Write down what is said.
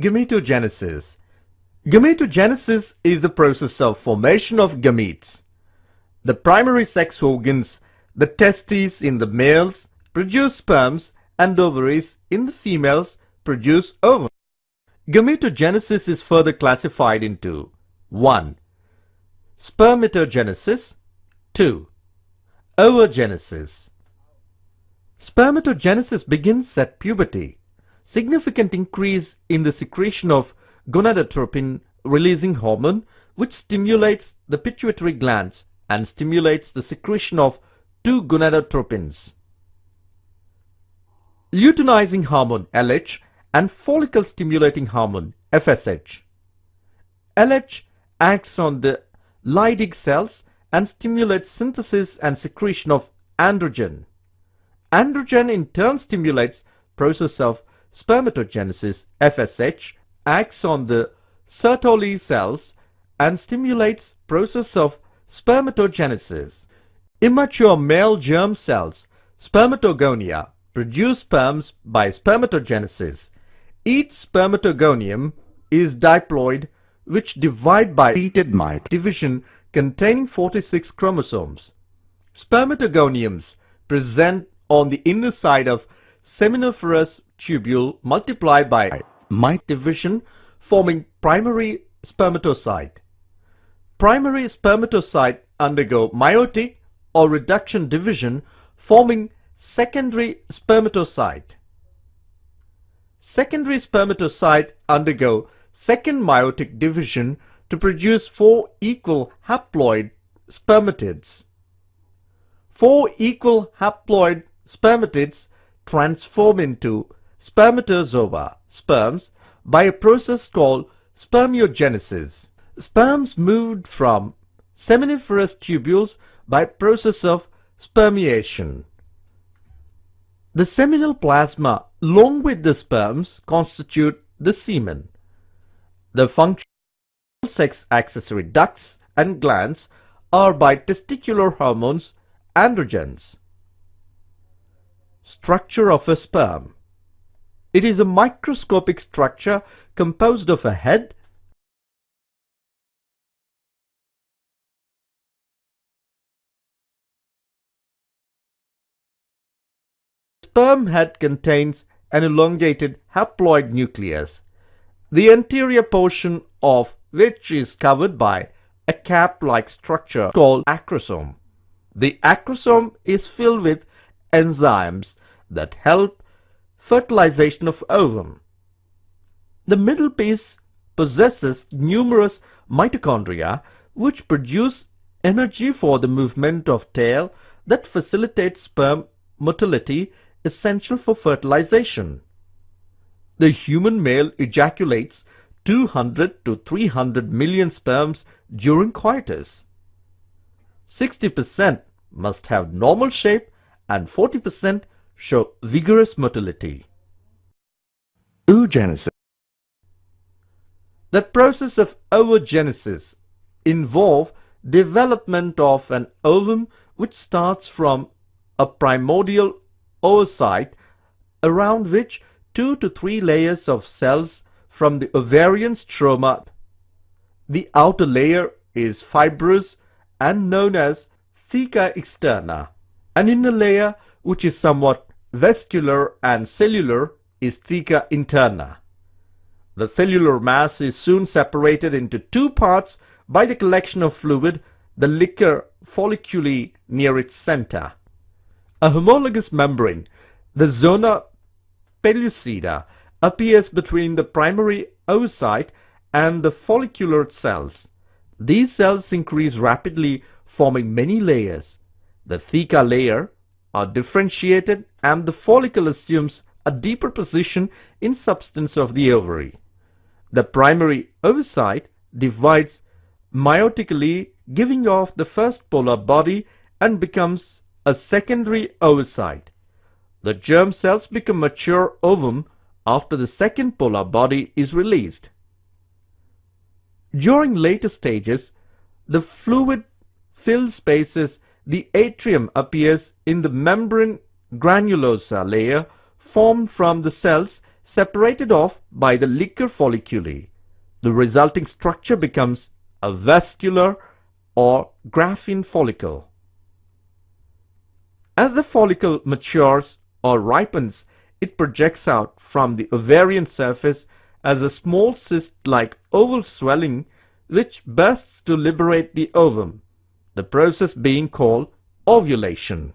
Gametogenesis. Gametogenesis is the process of formation of gametes. The primary sex organs, the testes in the males, produce sperms, and ovaries in the females produce ovum. Gametogenesis is further classified into 1. Spermatogenesis. 2. Oogenesis. Spermatogenesis begins at puberty. Significant increase in the secretion of gonadotropin-releasing hormone, which stimulates the pituitary glands and stimulates the secretion of two gonadotropins, luteinizing hormone LH and follicle-stimulating hormone FSH. LH acts on the Leydig cells and stimulates synthesis and secretion of androgen. Androgen in turn stimulates process of spermatogenesis. FSH acts on the Sertoli cells and stimulates process of spermatogenesis. Immature male germ cells, spermatogonia, produce sperms by spermatogenesis. Each spermatogonium is diploid, which divide by repeated mite division containing 46 chromosomes. Spermatogoniums present on the inner side of seminiferous tubule multiply by mite division, forming primary spermatocyte. Primary spermatocyte undergo meiotic or reduction division, forming secondary spermatocyte. Secondary spermatocyte undergo second meiotic division to produce 4 equal haploid spermatids. 4 equal haploid spermatids transform into spermatozoa, sperms, by a process called spermiogenesis. Sperms moved from seminiferous tubules by process of spermiation. The seminal plasma, along with the sperms, constitute the semen. The functional sex accessory ducts and glands are by testicular hormones, androgens. Structure of a sperm. It is a microscopic structure composed of a head, the sperm head contains an elongated haploid nucleus, the anterior portion of which is covered by a cap-like structure called acrosome. The acrosome is filled with enzymes that help fertilization of ovum. The middle piece possesses numerous mitochondria which produce energy for the movement of tail that facilitates sperm motility essential for fertilization. The human male ejaculates 200 to 300 million sperms during coitus. 60% must have normal shape and 40% show vigorous motility. Oogenesis. The process of oogenesis involves development of an ovum which starts from a primordial oocyte around which 2 to 3 layers of cells from the ovarian stroma. The outer layer is fibrous and known as theca externa. An inner layer which is somewhat vascular and cellular is theca interna. The cellular mass is soon separated into 2 parts by the collection of fluid, the liquor folliculi near its center. A homologous membrane, the zona pellucida, appears between the primary oocyte and the follicular cells. These cells increase rapidly, forming many layers. The theca layer are differentiated and the follicle assumes a deeper position in substance of the ovary. The primary oocyte divides meiotically, giving off the first polar body and becomes a secondary oocyte. The germ cells become mature ovum after the second polar body is released. During later stages, the fluid filled spaces, the atrium appears in the membrane granulosa layer formed from the cells separated off by the liquor folliculi. The resulting structure becomes a vascular or graphene follicle. As the follicle matures or ripens, it projects out from the ovarian surface as a small cyst-like oval swelling which bursts to liberate the ovum, the process being called ovulation.